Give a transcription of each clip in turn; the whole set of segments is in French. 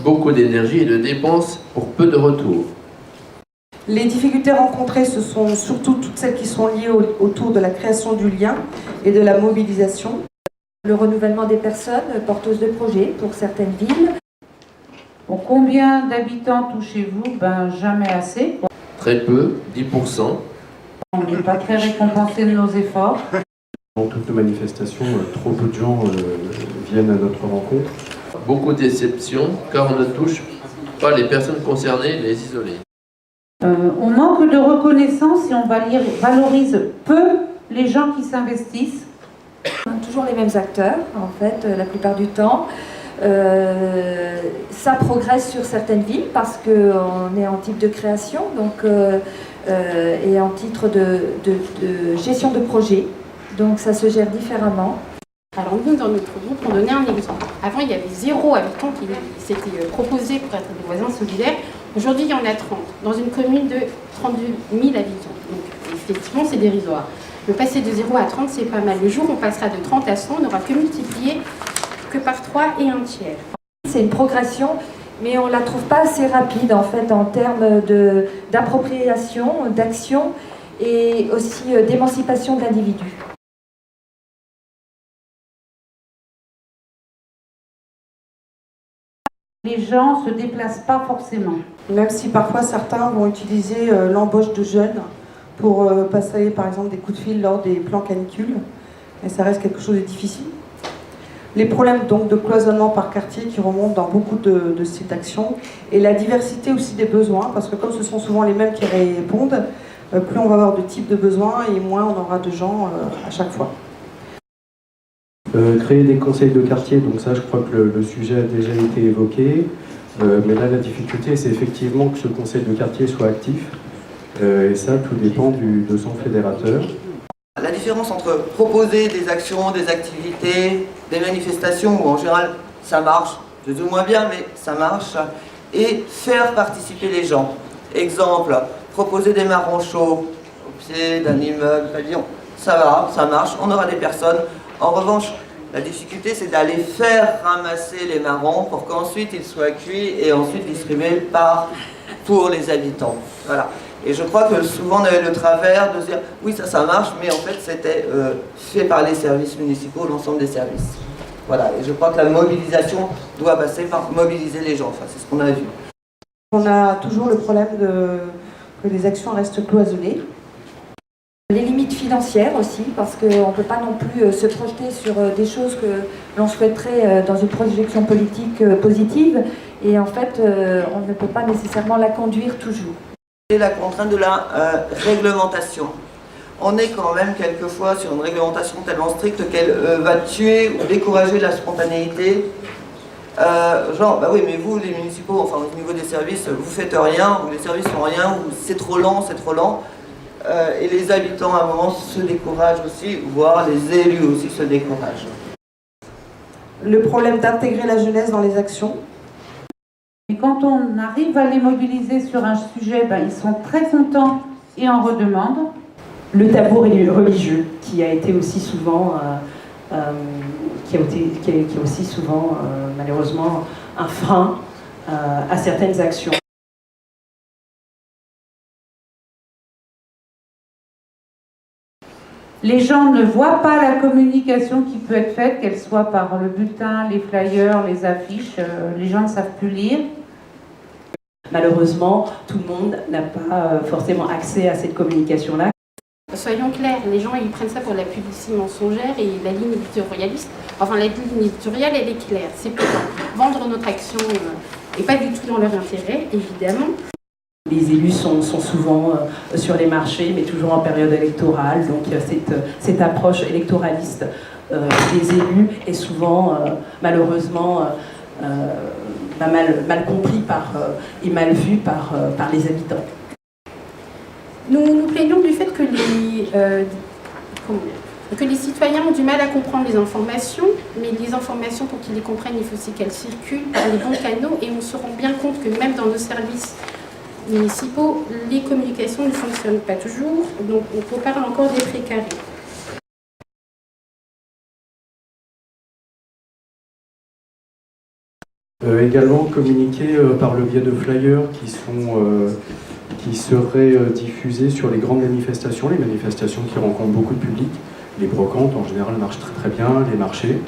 Beaucoup d'énergie et de dépenses pour peu de retour. Les difficultés rencontrées, ce sont surtout toutes celles qui sont liées autour de la création du lien et de la mobilisation. Le renouvellement des personnes porteuses de projets pour certaines villes. Bon, combien d'habitants touchez-vous? Jamais assez. Très peu, 10%. On n'est pas très récompensé de nos efforts. Dans toutes nos manifestations, trop peu de gens viennent à notre rencontre. Beaucoup de déceptions, car on ne touche pas les personnes concernées, les isolés. On manque de reconnaissance et on valorise peu les gens qui s'investissent. Toujours les mêmes acteurs, en fait, la plupart du temps. Ça progresse sur certaines villes parce qu'on est en type de création donc, et en titre de gestion de projet. Donc ça se gère différemment. Alors nous, dans notre groupe, on donnait un exemple. Avant, il y avait 0 habitant qui s'était proposé pour être des voisins solidaires. Aujourd'hui, il y en a 30, dans une commune de 32 000 habitants. Donc effectivement, c'est dérisoire. Le passer de 0 à 30, c'est pas mal. Le jour où on passera de 30 à 100, on n'aura que multiplié que par 3 et un tiers. C'est une progression, mais on ne la trouve pas assez rapide en fait en termes d'appropriation, d'action et aussi d'émancipation de l'individu. Les gens ne se déplacent pas forcément. Même si parfois certains vont utiliser l'embauche de jeunes pour passer par exemple des coups de fil lors des plans canicules, mais ça reste quelque chose de difficile. Les problèmes donc de cloisonnement par quartier qui remontent dans beaucoup de sites d'action et la diversité aussi des besoins, parce que comme ce sont souvent les mêmes qui répondent, plus on va avoir de types de besoins et moins on aura de gens à chaque fois. Créer des conseils de quartier, donc ça je crois que le sujet a déjà été évoqué, mais là la difficulté c'est effectivement que ce conseil de quartier soit actif, et ça tout dépend de son fédérateur. La différence entre proposer des actions, des activités, des manifestations où en général ça marche, plus ou moins bien mais ça marche, et faire participer les gens. Exemple, proposer des marrons chauds au pied d'un immeuble, pavillon, ça va, ça marche, on aura des personnes. En revanche, la difficulté, c'est d'aller faire ramasser les marrons pour qu'ensuite ils soient cuits et ensuite distribués pour les habitants. Voilà. Et je crois que souvent on avait le travers de se dire oui, ça marche, mais en fait c'était fait par les services municipaux, l'ensemble des services. Voilà. Et je crois que la mobilisation doit passer par mobiliser les gens. Enfin, c'est ce qu'on a vu. On a toujours le problème que les actions restent cloisonnées. Les limites financières aussi, parce qu'on ne peut pas non plus se projeter sur des choses que l'on souhaiterait dans une projection politique positive, et en fait, on ne peut pas nécessairement la conduire toujours. Et la contrainte de la réglementation. On est quand même quelquefois sur une réglementation tellement stricte qu'elle va tuer ou décourager la spontanéité. Genre, bah oui, mais vous, les municipaux, enfin au niveau des services, vous faites rien, ou les services font rien, ou c'est trop lent, c'est trop lent. Et les habitants, à un moment, se découragent aussi, voire les élus aussi se découragent. Le problème d'intégrer la jeunesse dans les actions. Et quand on arrive à les mobiliser sur un sujet, ils sont très contents et en redemandent. Le tabou religieux, qui a été aussi souvent, malheureusement un frein à certaines actions. Les gens ne voient pas la communication qui peut être faite, qu'elle soit par le bulletin, les flyers, les affiches. Les gens ne savent plus lire. Malheureusement, tout le monde n'a pas forcément accès à cette communication-là. Soyons clairs, les gens ils prennent ça pour la publicité mensongère et la ligne éditorialiste. Enfin, la ligne éditoriale, elle est claire. C'est pour vendre notre action et pas du tout dans leur intérêt, évidemment. Les élus sont souvent sur les marchés, mais toujours en période électorale. Donc cette approche électoraliste des élus est souvent, malheureusement, mal compris et mal vu par les habitants. Nous nous plaignons du fait que les citoyens ont du mal à comprendre les informations, mais les informations, pour qu'ils les comprennent, il faut aussi qu'elles circulent par les bons canaux, et on se rend bien compte que même dans nos services municipaux, les communications ne fonctionnent pas toujours, donc on parle encore des précarés. Également communiquer par le biais de flyers qui seraient diffusés sur les grandes manifestations, les manifestations qui rencontrent beaucoup de public. Les brocantes en général marchent très très bien, les marchés.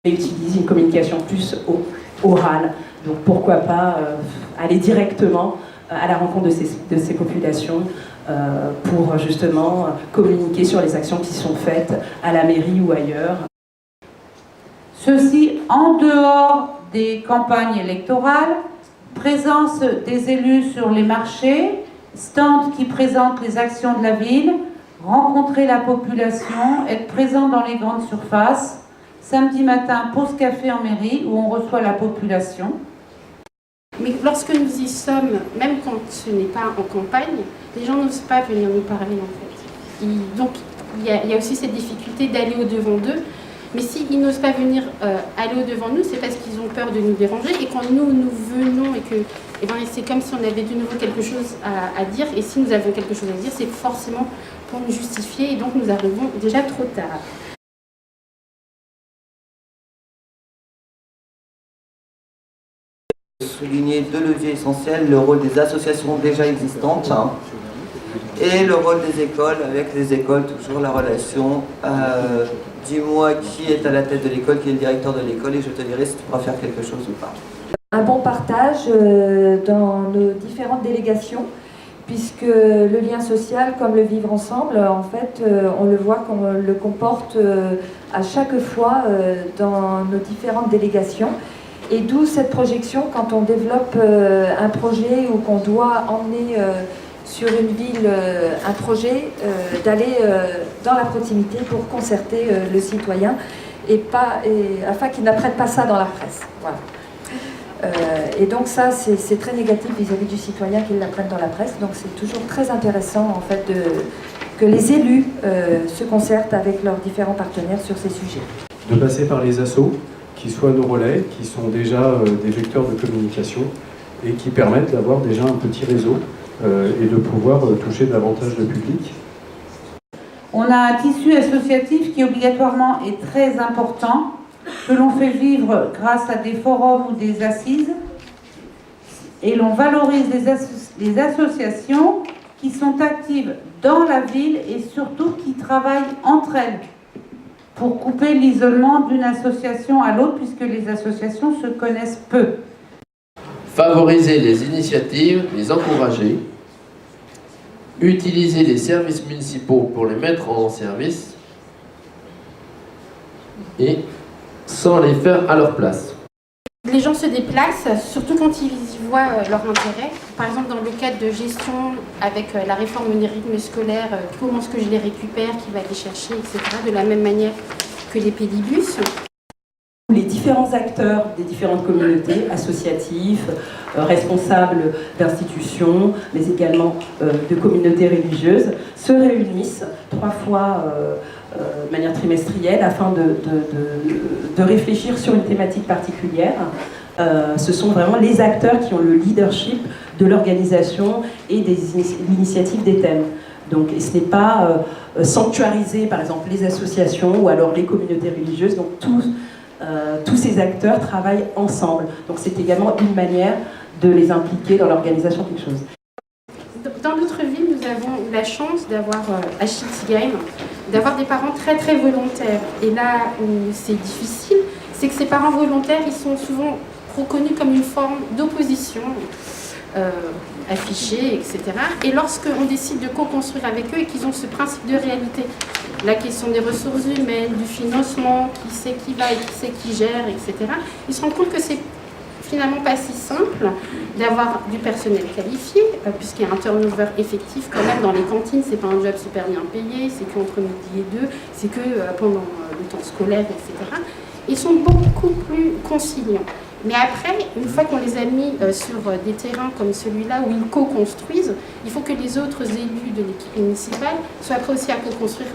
Et utiliser une communication plus orale. Donc pourquoi pas aller directement à la rencontre de ces populations pour justement communiquer sur les actions qui sont faites à la mairie ou ailleurs. Ceci en dehors des campagnes électorales, présence des élus sur les marchés, stands qui présentent les actions de la ville, rencontrer la population, être présent dans les grandes surfaces. Samedi matin, pause café en mairie où on reçoit la population. Mais lorsque nous y sommes, même quand ce n'est pas en campagne, les gens n'osent pas venir nous parler en fait. Donc il y a aussi cette difficulté d'aller au-devant d'eux. Mais s'ils n'osent pas venir aller au-devant de nous, c'est parce qu'ils ont peur de nous déranger. Et quand nous venons et que c'est comme si on avait de nouveau quelque chose à dire. Et si nous avons quelque chose à dire, c'est forcément pour nous justifier. Et donc nous arrivons déjà trop tard. Souligner deux leviers essentiels, le rôle des associations déjà existantes et le rôle des écoles, avec les écoles, toujours la relation. Dis-moi qui est à la tête de l'école, qui est le directeur de l'école, et je te dirai si tu pourras faire quelque chose ou pas. Un bon partage dans nos différentes délégations, puisque le lien social, comme le vivre ensemble, en fait, on le voit qu'on le comporte à chaque fois dans nos différentes délégations. Et d'où cette projection, quand on développe un projet ou qu'on doit emmener sur une ville un projet, d'aller dans la proximité pour concerter le citoyen afin qu'il n'apprenne pas ça dans la presse. Voilà. Et donc ça, c'est très négatif vis-à-vis du citoyen qu'il l'apprenne dans la presse. Donc c'est toujours très intéressant en fait que les élus se concertent avec leurs différents partenaires sur ces sujets. De passer par les assos, qui soient nos relais, qui sont déjà des vecteurs de communication et qui permettent d'avoir déjà un petit réseau et de pouvoir toucher davantage de public. On a un tissu associatif qui obligatoirement est très important, que l'on fait vivre grâce à des forums ou des assises, et l'on valorise les associations qui sont actives dans la ville et surtout qui travaillent entre elles pour couper l'isolement d'une association à l'autre, puisque les associations se connaissent peu. Favoriser les initiatives, les encourager. Utiliser les services municipaux pour les mettre en service. Et sans les faire à leur place. Les gens se déplacent, surtout quand ils y voient leur intérêt. Par exemple, dans le cadre de gestion avec la réforme du rythme scolaire, comment est-ce que je les récupère, qui va les chercher, etc. De la même manière que les pédibus. Les différents acteurs des différentes communautés, associatifs, responsables d'institutions, mais également de communautés religieuses, se réunissent 3 fois de manière trimestrielle afin de réfléchir sur une thématique particulière. Ce sont vraiment les acteurs qui ont le leadership de l'organisation et des initiatives des thèmes. Donc, et ce n'est pas sanctuariser, par exemple, les associations ou alors les communautés religieuses. Donc, tous ces acteurs travaillent ensemble. Donc, c'est également une manière de les impliquer dans l'organisation de quelque chose. Dans notre ville, nous avons la chance d'avoir à Schiltigheim, d'avoir des parents très très volontaires. Et là où c'est difficile, c'est que ces parents volontaires, ils sont souvent reconnus comme une forme d'opposition affichée, etc. Et lorsqu'on décide de co-construire avec eux et qu'ils ont ce principe de réalité, la question des ressources humaines, du financement, qui sait qui va et qui sait qui gère, etc., ils se rendent compte que c'est finalement pas si simple d'avoir du personnel qualifié, puisqu'il y a un turnover effectif quand même dans les cantines, c'est pas un job super bien payé, c'est qu'entre midi et 2, c'est que pendant le temps scolaire, etc. Ils sont beaucoup plus conciliants. Mais après, une fois qu'on les a mis sur des terrains comme celui-là où ils co-construisent, il faut que les autres élus de l'équipe municipale soient prêts aussi à co-construire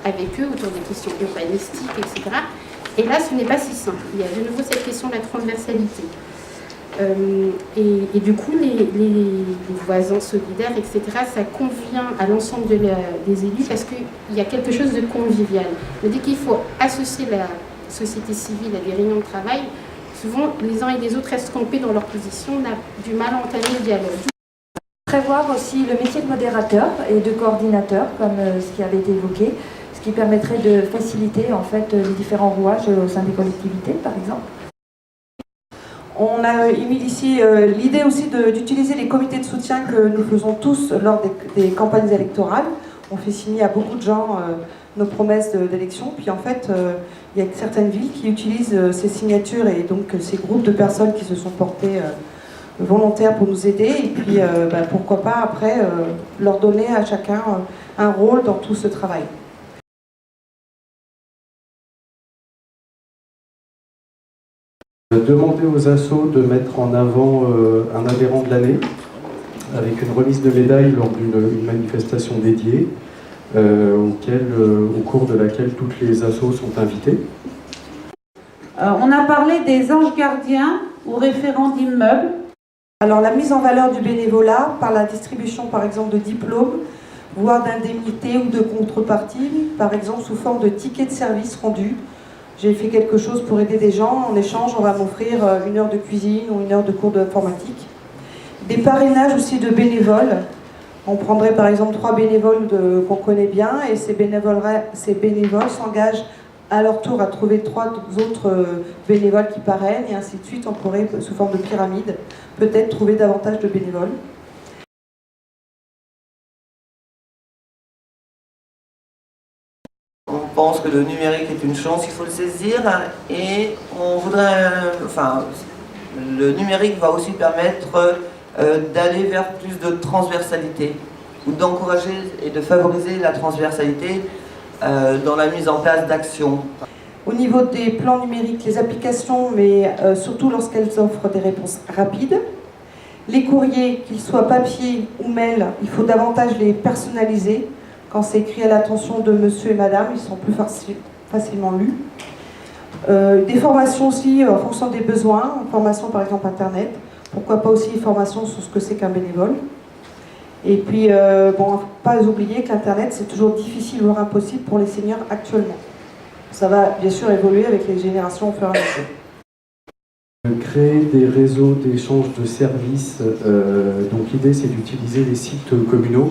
avec eux autour des questions urbanistiques, etc. Et là, ce n'est pas si simple. Il y a de nouveau cette question de la transversalité. Et du coup, les voisins solidaires, etc., ça convient à l'ensemble des élus parce qu'il y a quelque chose de convivial. Mais dès qu'il faut associer la société civile à des réunions de travail, souvent les uns et les autres restent campés dans leur position, on a du mal à entamer le dialogue. Prévoir aussi le métier de modérateur et de coordinateur, comme ce qui avait été évoqué, ce qui permettrait de faciliter en fait les différents rouages au sein des collectivités, par exemple. On a émis ici l'idée aussi d'utiliser les comités de soutien que nous faisons tous lors des campagnes électorales. On fait signer à beaucoup de gens nos promesses d'élection, puis en fait, il y a certaines villes qui utilisent ces signatures et donc ces groupes de personnes qui se sont portées volontaires pour nous aider, et puis pourquoi pas après leur donner à chacun un rôle dans tout ce travail. Demander aux assos de mettre en avant un adhérent de l'année avec une remise de médaille lors d'une manifestation dédiée au cours de laquelle toutes les assos sont invitées. On a parlé des anges gardiens ou référents d'immeubles. Alors la mise en valeur du bénévolat par la distribution par exemple de diplômes, voire d'indemnités ou de contreparties, par exemple sous forme de tickets de service rendus. J'ai fait quelque chose pour aider des gens, en échange on va m'offrir 1 heure de cuisine ou 1 heure de cours d'informatique. Des parrainages aussi de bénévoles. On prendrait par exemple 3 bénévoles qu'on connaît bien et ces bénévoles s'engagent à leur tour à trouver 3 autres bénévoles qui parrainent et ainsi de suite. On pourrait, sous forme de pyramide, peut-être trouver davantage de bénévoles. On pense que le numérique est une chance, il faut le saisir, et on voudrait, le numérique va aussi permettre d'aller vers plus de transversalité, ou d'encourager et de favoriser la transversalité dans la mise en place d'actions. Au niveau des plans numériques, les applications, mais surtout lorsqu'elles offrent des réponses rapides. Les courriers, qu'ils soient papier ou mail, il faut davantage les personnaliser. Quand c'est écrit à l'attention de monsieur et madame, ils sont plus facilement lus. Des formations aussi en fonction des besoins, formation par exemple internet, pourquoi pas aussi une formation sur ce que c'est qu'un bénévole. Et puis, pas oublier que l'internet c'est toujours difficile voire impossible pour les seniors actuellement. Ça va bien sûr évoluer avec les générations au fur et à mesure. Créer des réseaux d'échange de services, donc l'idée c'est d'utiliser les sites communaux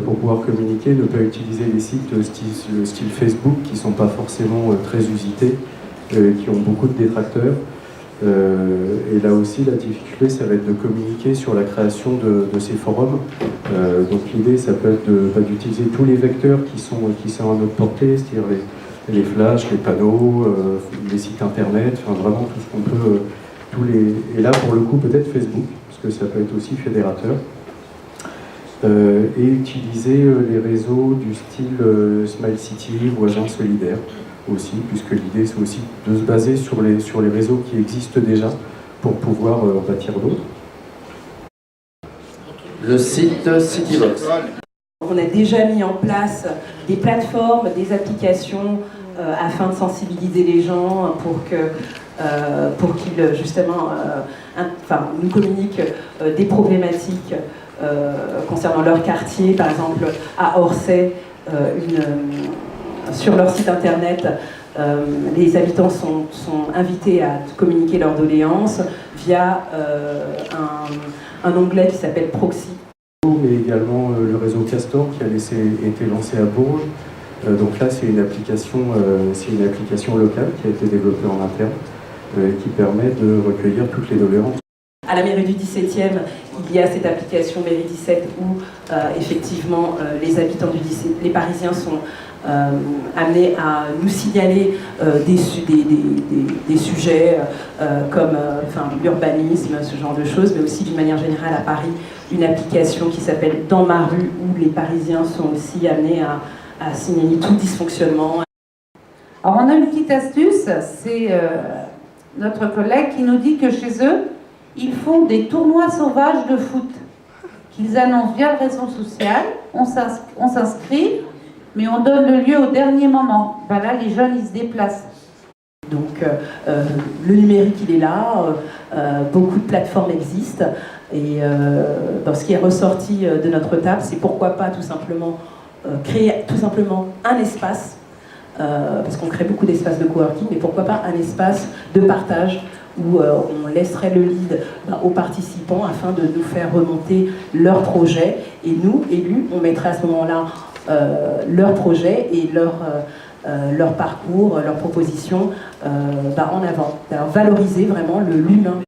pour pouvoir communiquer, ne pas utiliser les sites style Facebook qui ne sont pas forcément très usités, qui ont beaucoup de détracteurs. Et là aussi la difficulté ça va être de communiquer sur la création de ces forums. Donc l'idée ça peut être d'utiliser tous les vecteurs qui sont à notre portée, c'est-à-dire les flashs, les panneaux, les sites internet, enfin vraiment tout ce qu'on peut, et là pour le coup peut-être Facebook, parce que ça peut être aussi fédérateur. Et utiliser les réseaux du style Smile City, voisins solidaires aussi, puisque l'idée c'est aussi de se baser sur les réseaux qui existent déjà pour pouvoir bâtir d'autres. Le site Citybox. On a déjà mis en place des plateformes, des applications afin de sensibiliser les gens pour qu'ils justement nous communiquent des problématiques concernant leur quartier. Par exemple, à Orsay, sur leur site internet, les habitants sont invités à communiquer leurs doléances via un onglet qui s'appelle Proxy. Mais également le réseau Castor qui a été lancé à Bourges. Donc là, c'est une application locale qui a été développée en interne qui permet de recueillir toutes les doléances. À la mairie du 17e, il y a cette application Mairie 17 où effectivement les habitants du 17, les Parisiens sont amenés à nous signaler des sujets comme l'urbanisme, ce genre de choses, mais aussi d'une manière générale à Paris, une application qui s'appelle Dans ma rue où les Parisiens sont aussi amenés à signaler tout dysfonctionnement. Alors on a une petite astuce, c'est notre collègue qui nous dit que chez eux, ils font des tournois sauvages de foot qu'ils annoncent via le réseau social. On s'inscrit, mais on donne le lieu au dernier moment. Ben là, les jeunes, ils se déplacent. Donc le numérique, il est là, beaucoup de plateformes existent. Et dans ce qui est ressorti de notre table, c'est pourquoi pas tout simplement créer un espace, parce qu'on crée beaucoup d'espaces de coworking, mais pourquoi pas un espace de partage où on laisserait le lead aux participants afin de nous faire remonter leurs projets. Et nous, élus, on mettrait à ce moment-là leurs projets et leur parcours, leurs propositions en avant. Alors, valoriser vraiment l'humain.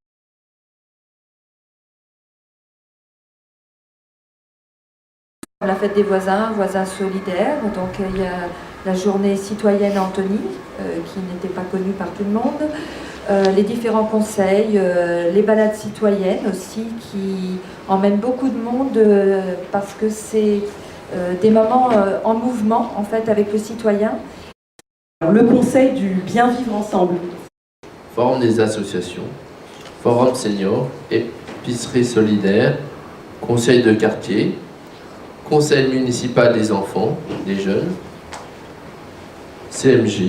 La fête des voisins, voisins solidaires, donc il y a la journée citoyenne Antony, qui n'était pas connue par tout le monde, les différents conseils, les balades citoyennes aussi, qui emmènent beaucoup de monde parce que c'est des moments en mouvement en fait avec le citoyen. Alors, le conseil du bien vivre ensemble. Forum des associations, forum senior, épicerie solidaire, conseil de quartier, conseil municipal des enfants, des jeunes, CMJ.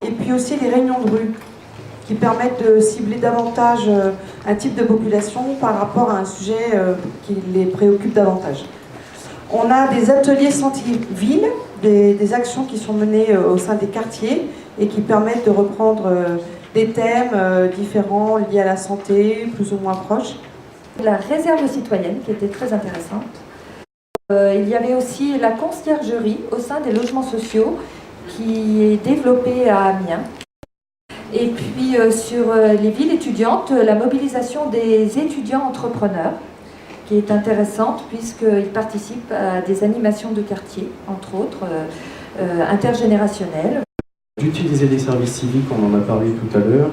Et puis aussi les réunions de rue qui permettent de cibler davantage un type de population par rapport à un sujet qui les préoccupe davantage. On a des ateliers centre-ville, des actions qui sont menées au sein des quartiers et qui permettent de reprendre des thèmes différents liés à la santé, plus ou moins proches. La réserve citoyenne qui était très intéressante. Il y avait aussi la conciergerie au sein des logements sociaux qui est développée à Amiens. Et puis sur les villes étudiantes, la mobilisation des étudiants entrepreneurs qui est intéressante puisqu'ils participent à des animations de quartier, entre autres, intergénérationnelles. D'utiliser les services civiques, on en a parlé tout à l'heure,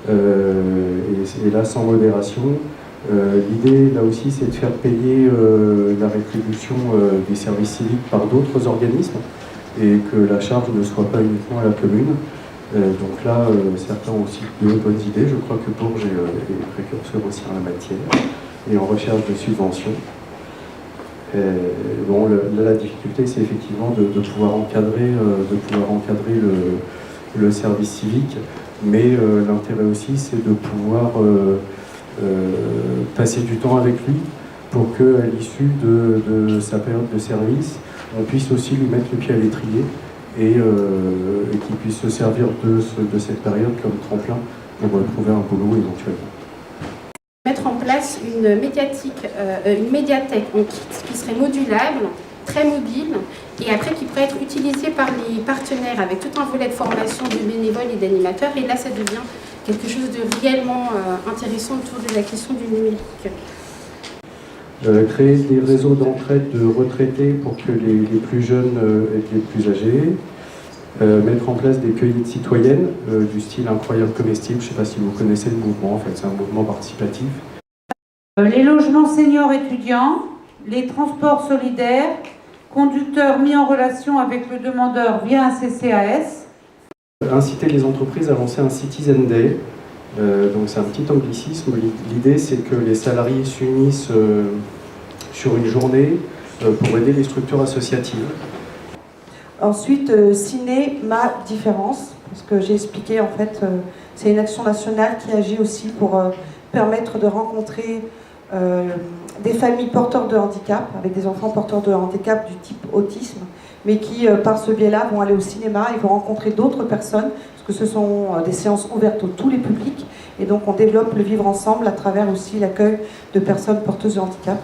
et là sans modération. L'idée, là aussi, c'est de faire payer la rétribution des services civiques par d'autres organismes et que la charge ne soit pas uniquement à la commune. Donc là, certains ont aussi de bonnes idées. Je crois que Bourges est précurseur aussi en la matière et en recherche de subventions. Bon, là, la difficulté, c'est effectivement de pouvoir encadrer, le service civique, mais l'intérêt aussi, c'est de pouvoir passer du temps avec lui pour qu'à l'issue de sa période de service, on puisse aussi lui mettre le pied à l'étrier et qu'il puisse se servir de cette période comme tremplin pour trouver un boulot éventuellement. Mettre en place une médiathèque en kit qui serait modulable, très mobile, et après qui pourrait être utilisée par les partenaires avec tout un volet de formation de bénévoles et d'animateurs. Et là, ça devient quelque chose de réellement intéressant autour de la question du numérique. Créer des réseaux d'entraide de retraités pour que les plus jeunes aident les plus âgés. Mettre en place des cueillettes citoyennes du style Incroyable Comestible. Je ne sais pas si vous connaissez le mouvement, en fait, c'est un mouvement participatif. Les logements seniors étudiants, les transports solidaires, conducteurs mis en relation avec le demandeur via un CCAS. Inciter les entreprises à lancer un Citizen Day. Donc c'est un petit anglicisme. L'idée, c'est que les salariés s'unissent sur une journée pour aider les structures associatives. Ensuite, Ciné Ma Différence, parce que j'ai expliqué, en fait, c'est une action nationale qui agit aussi pour permettre de rencontrer des familles porteurs de handicap, avec des enfants porteurs de handicap du type autisme, mais qui, par ce biais-là, vont aller au cinéma et vont rencontrer d'autres personnes, parce que ce sont des séances ouvertes à tous les publics, et donc on développe le vivre ensemble à travers aussi l'accueil de personnes porteuses de handicap.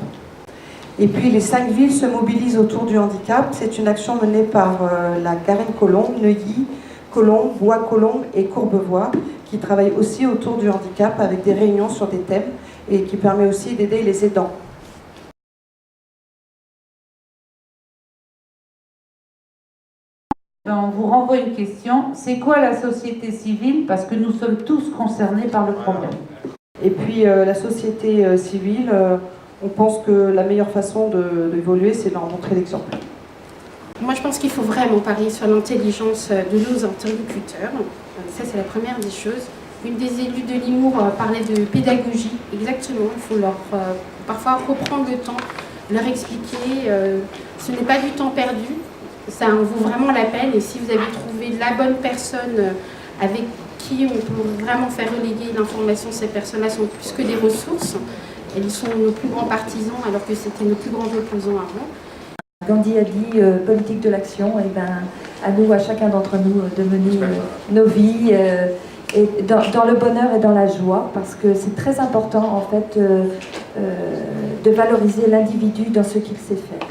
Et puis les 5 villes se mobilisent autour du handicap. C'est une action menée par la Garenne-Colombes, Neuilly, Colombes, Bois-Colombes et Courbevoie, qui travaillent aussi autour du handicap avec des réunions sur des thèmes et qui permet aussi d'aider les aidants. On vous renvoie une question. C'est quoi la société civile? Parce que nous sommes tous concernés par le problème. Et puis la société civile, on pense que la meilleure façon d'évoluer, c'est de leur montrer l'exemple. Moi, je pense qu'il faut vraiment parier sur l'intelligence de nos interlocuteurs. Ça, c'est la première des choses. Une des élus de Limours parlait de pédagogie. Exactement, il faut leur parfois reprendre le temps, leur expliquer. Ce n'est pas du temps perdu. Ça en vaut vraiment la peine. Et si vous avez trouvé la bonne personne avec qui on peut vraiment faire reléguer l'information, ces personnes-là sont plus que des ressources. Elles sont nos plus grands partisans alors que c'était nos plus grands opposants avant. Gandhi a dit politique de l'action, et ben à nous, à chacun d'entre nous, de mener nos vies et dans le bonheur et dans la joie, parce que c'est très important en fait de valoriser l'individu dans ce qu'il sait faire.